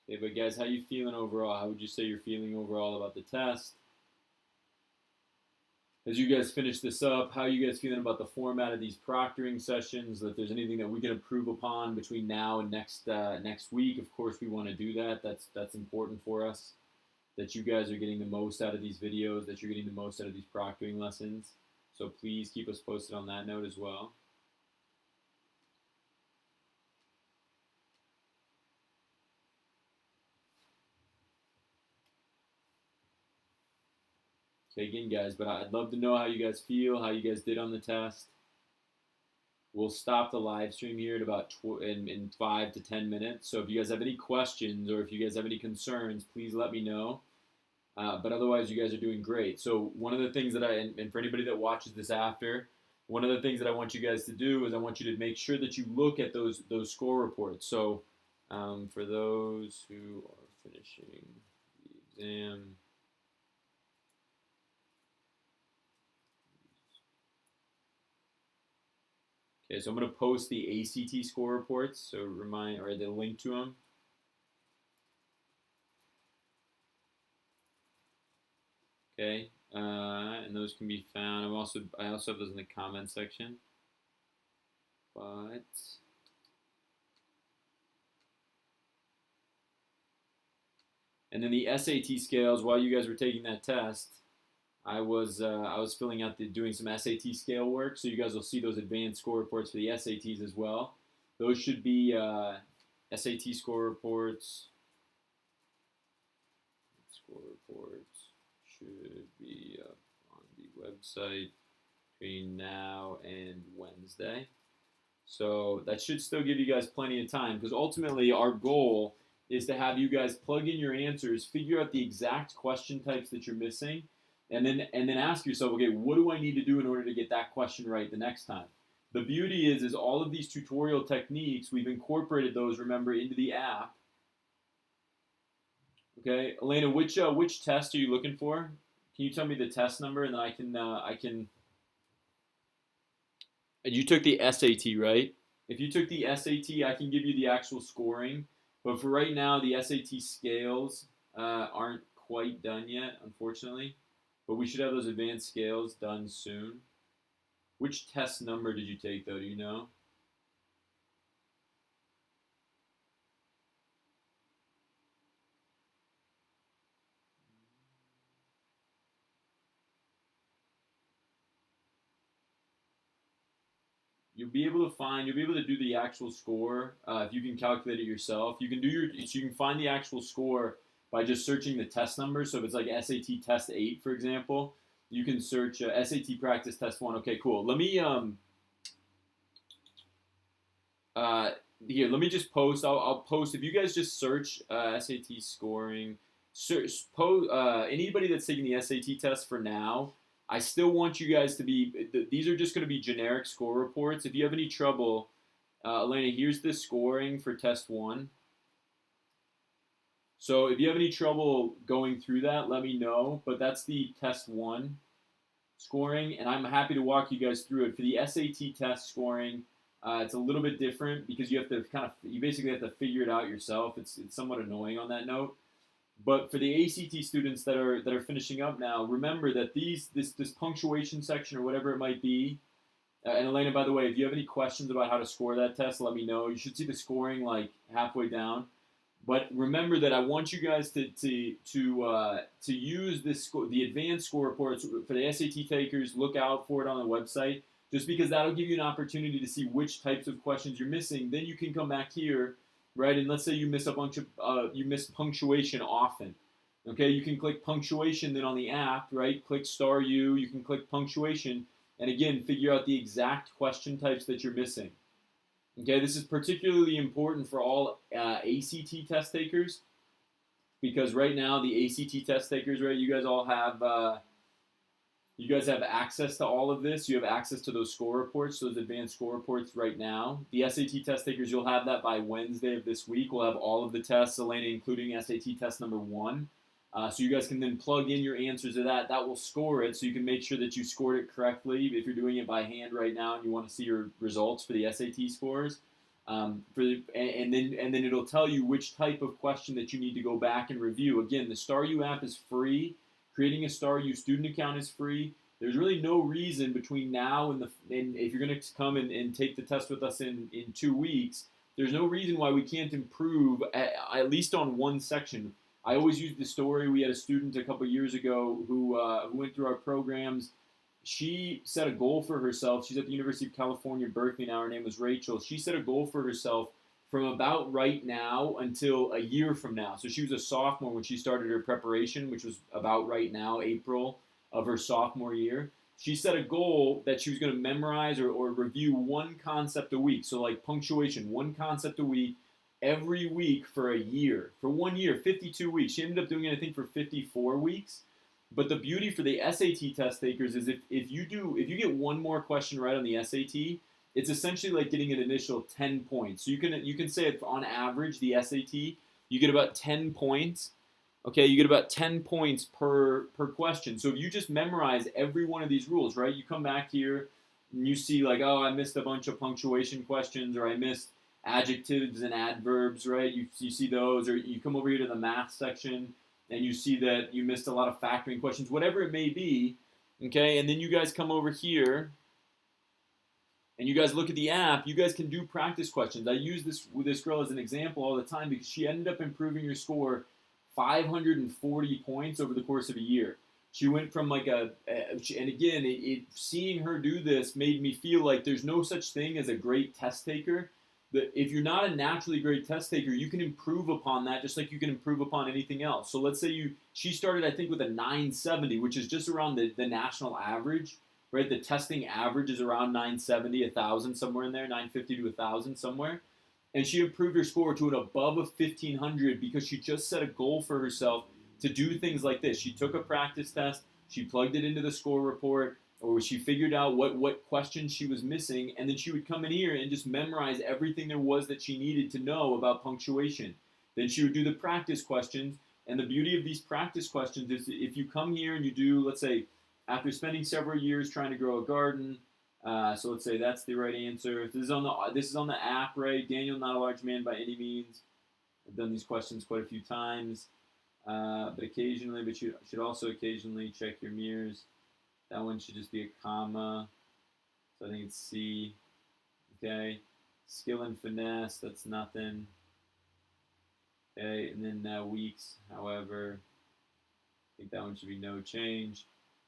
Okay, but guys, how you feeling overall? How would you say you're feeling overall about the test? As you guys finish this up, how are you guys feeling about the format of these proctoring sessions? If there's anything that we can improve upon between now and next week, of course we want to do that. That's important for us. That you guys are getting the most out of these videos, that you're getting the most out of these proctoring lessons. So please keep us posted on that note as well. Okay, again, guys, but I'd love to know how you guys feel, how you guys did on the test. We'll stop the live stream here at about in 5 to 10 minutes. So if you guys have any questions or if you guys have any concerns, please let me know. But otherwise, you guys are doing great. So one of the things that and for anybody that watches this after, one of the things that I want you guys to do is I want you to make sure that you look at those score reports. So for those who are finishing the exam, okay, so I'm going to post the ACT score reports, so or the link to them. Okay, and those can be found. I also have those in the comment section. But and then the SAT scales. While you guys were taking that test, I was filling out doing some SAT scale work. So you guys will see those advanced score reports for the SATs as well. Those should be SAT score reports. Score reports should be up on the website between now and Wednesday. So that should still give you guys plenty of time because ultimately our goal is to have you guys plug in your answers, figure out the exact question types that you're missing, and then ask yourself, okay, what do I need to do in order to get that question right the next time? The beauty is all of these tutorial techniques, we've incorporated those, remember, into the app. Okay, Elena, which test are you looking for? Can you tell me the test number, and then I can. You took the SAT, right? If you took the SAT, I can give you the actual scoring. But for right now, the SAT scales aren't quite done yet, unfortunately. But we should have those advanced scales done soon. Which test number did you take, though? Do you know? You'll be able to do the actual score if you can calculate it yourself. You can find the actual score by just searching the test number. So if it's like SAT test 8, for example, you can search SAT practice test 1. Okay, cool. Uh, let me just post. I'll post if you guys just search SAT scoring. Anybody that's taking the SAT test for now. I still want you guys to be. These are just going to be generic score reports. If you have any trouble, Elena, here's the scoring for test 1. So if you have any trouble going through that, let me know. But that's the test 1 scoring, and I'm happy to walk you guys through it. For the SAT test scoring, it's a little bit different because you basically have to figure it out yourself. It's somewhat annoying on that note. But for the ACT students that are finishing up now, remember that this punctuation section or whatever it might be. And Elena, by the way, if you have any questions about how to score that test, let me know. You should see the scoring like halfway down. But remember that I want you guys to use the advanced score reports for the SAT takers. Look out for it on the website, just because that'll give you an opportunity to see which types of questions you're missing. Then you can come back here, right? And let's say you miss you miss punctuation often. Okay, you can click punctuation then on the app, right? Click star U. You can click punctuation, and again, figure out the exact question types that you're missing. Okay, this is particularly important for all ACT test takers, because right now the ACT test takers, right? You guys have access to all of this. You have access to those score reports, those advanced score reports right now. The SAT test takers, you'll have that by Wednesday of this week. We'll have all of the tests, Elena, including SAT test number 1. So you guys can then plug in your answers to that. That will score it, so you can make sure that you scored it correctly. If you're doing it by hand right now and you want to see your results for the SAT scores, and then it'll tell you which type of question that you need to go back and review. Again, the Star U app is free. Creating a Star U student account is free. There's really no reason between now and if you're going to come and take the test with us in 2 weeks, there's no reason why we can't improve at least on one section. I always use the story. We had a student a couple years ago who went through our programs. She set a goal for herself. She's at the University of California, Berkeley now. Her name was Rachel. She set a goal for herself from about right now until a year from now. So she was a sophomore when she started her preparation, which was about right now, April of her sophomore year. She set a goal that she was going to memorize or review one concept a week. So like punctuation, one concept a week, every week for a year. For 1 year, 52 weeks. She ended up doing it, I think, for 54 weeks. But the beauty for the SAT test takers is if you get one more question right on the SAT, it's essentially like getting an initial 10 points. So you can say on average the SAT, you get about 10 points. Okay, you get about 10 points per question. So if you just memorize every one of these rules, right? You come back here and you see like, oh, I missed a bunch of punctuation questions, or I missed adjectives and adverbs, right? You see those, or you come over here to the math section and you see that you missed a lot of factoring questions, whatever it may be, okay? And then you guys come over here and you guys look at the app. You guys can do practice questions. I use this girl as an example all the time because she ended up improving her score 540 points over the course of a year. She went from and again, seeing her do this made me feel like there's no such thing as a great test taker. That if you're not a naturally great test taker, you can improve upon that just like you can improve upon anything else. So let's say she started, I think, with a 970, which is just around the national average, right? The testing average is around 970, 1,000, somewhere in there, 950 to 1,000 somewhere. And she improved her score to an above of 1,500 because she just set a goal for herself to do things like this. She took a practice test, she plugged it into the score report, or she figured out what questions she was missing, and then she would come in here and just memorize everything there was that she needed to know about punctuation. Then she would do the practice questions, And the beauty of these practice questions is if you come here and you do, let's say, after spending several years trying to grow a garden, so let's say that's the right answer. This is on the app, right? Daniel, not a large man by any means. I've done these questions quite a few times, but you should also occasionally check your mirrors. That one should just be a comma. So I think it's C. Okay. Skill and finesse, that's nothing. Okay, and then weeks, however, I think that one should be no change.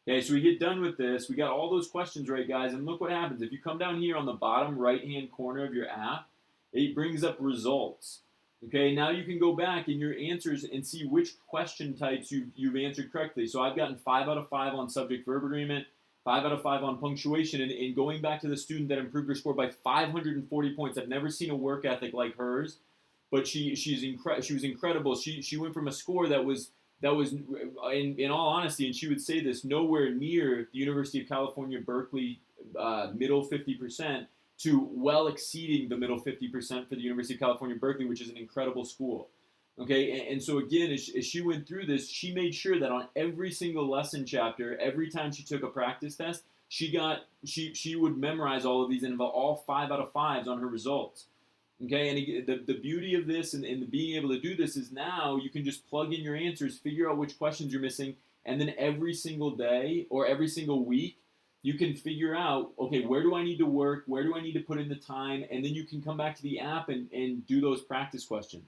Okay, so we get done with this. We got all those questions right, guys, and look what happens. If you come down here on the bottom right-hand corner of your app, it brings up results. Okay, now you can go back in your answers and see which question types you've answered correctly. So I've gotten 5 out of 5 on subject-verb agreement, 5 out of 5 on punctuation, and going back to the student that improved her score by 540 points. I've never seen a work ethic like hers, but she was incredible. She went from a score that was in all honesty, and she would say this, nowhere near the University of California, Berkeley middle 50%, to well exceeding the middle 50% for the University of California, Berkeley, which is an incredible school. Okay, and so again, as she went through this, she made sure that on every single lesson chapter, every time she took a practice test, she would memorize all of these and all 5 out of 5s on her results. Okay, and the beauty of this and being able to do this is now you can just plug in your answers, figure out which questions you're missing, and then every single day or every single week, you can figure out, okay, where do I need to work? Where do I need to put in the time? And then you can come back to the app and do those practice questions.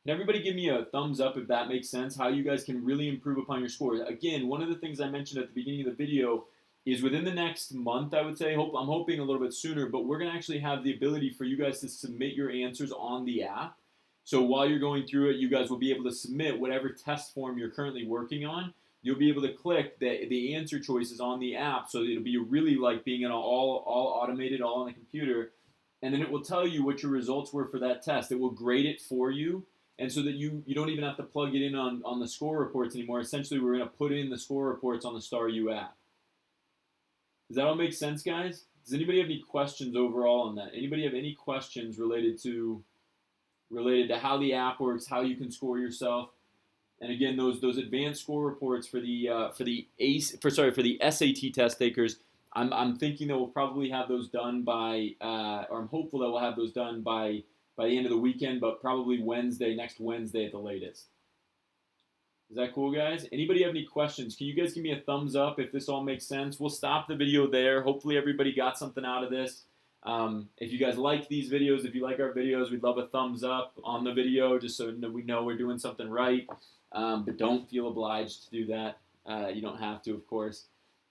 Can everybody give me a thumbs up if that makes sense, how you guys can really improve upon your scores? Again, one of the things I mentioned at the beginning of the video is within the next month, I would say, I'm hoping a little bit sooner, but we're going to actually have the ability for you guys to submit your answers on the app. So while you're going through it, you guys will be able to submit whatever test form you're currently working on. You'll be able to click the answer choices on the app, so it'll be really like being all automated, all on the computer, and then it will tell you what your results were for that test. It will grade it for you, and so that you don't even have to plug it in on the score reports anymore. Essentially, we're going to put in the score reports on the Star U app. Does that all make sense, guys? Does anybody have any questions overall on that? Anybody have any questions related to how the app works, how you can score yourself? And again, those advanced score reports for the SAT test takers, I'm thinking that we'll probably have those done by, or I'm hopeful that we'll have those done by the end of the weekend, but probably next Wednesday at the latest. Is that cool, guys? Anybody have any questions? Can you guys give me a thumbs up if this all makes sense? We'll stop the video there. Hopefully everybody got something out of this. If you guys like these videos, if you like our videos, we'd love a thumbs up on the video just so we know we're doing something right. But don't feel obliged to do that. You don't have to, of course.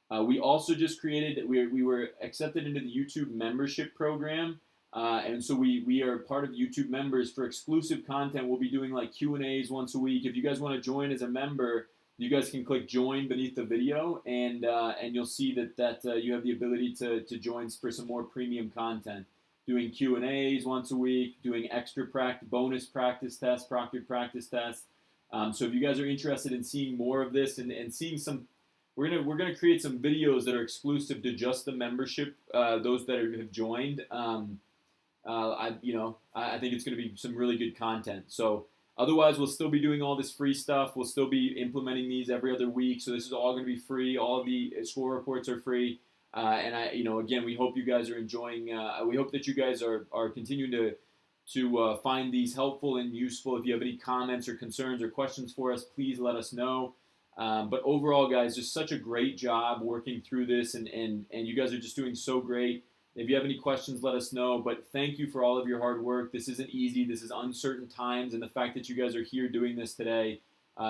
We also just created, we were accepted into the YouTube membership program. And so we are part of YouTube members for exclusive content. We'll be doing like Q&As once a week. If you guys want to join as a member, you guys can click join beneath the video, and you'll see that you have the ability to join for some more premium content. Doing Q&As once a week, doing extra bonus practice tests, proctored practice tests. So if you guys are interested in seeing more of this and seeing some, we're gonna create some videos that are exclusive to just the membership, those that have joined. I think it's going to be some really good content. So otherwise, we'll still be doing all this free stuff. We'll still be implementing these every other week. So this is all going to be free. All of the score reports are free. And again, we hope you guys are enjoying. We hope that you guys are continuing to find these helpful and useful. If you have any comments or concerns or questions for us, please let us know. But overall, guys, just such a great job working through this, and you guys are just doing so great. If you have any questions, let us know. But thank you for all of your hard work. This isn't easy. This is uncertain times, and the fact that you guys are here doing this today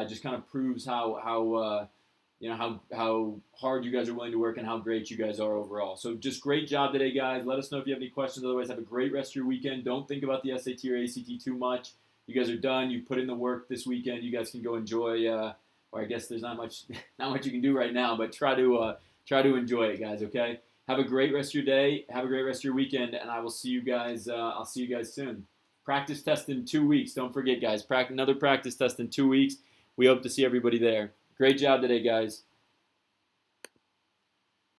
just kind of proves how hard you guys are willing to work and how great you guys are overall. So just great job today, guys. Let us know if you have any questions. Otherwise, have a great rest of your weekend. Don't think about the SAT or ACT too much. You guys are done. You put in the work this weekend. You guys can go enjoy. Or I guess there's not much you can do right now, but try to enjoy it, guys. Okay. Have a great rest of your day. Have a great rest of your weekend, and I will see you guys. I'll see you guys soon. Practice test in 2 weeks. Don't forget, guys. Another practice test in 2 weeks. We hope to see everybody there. Great job today, guys.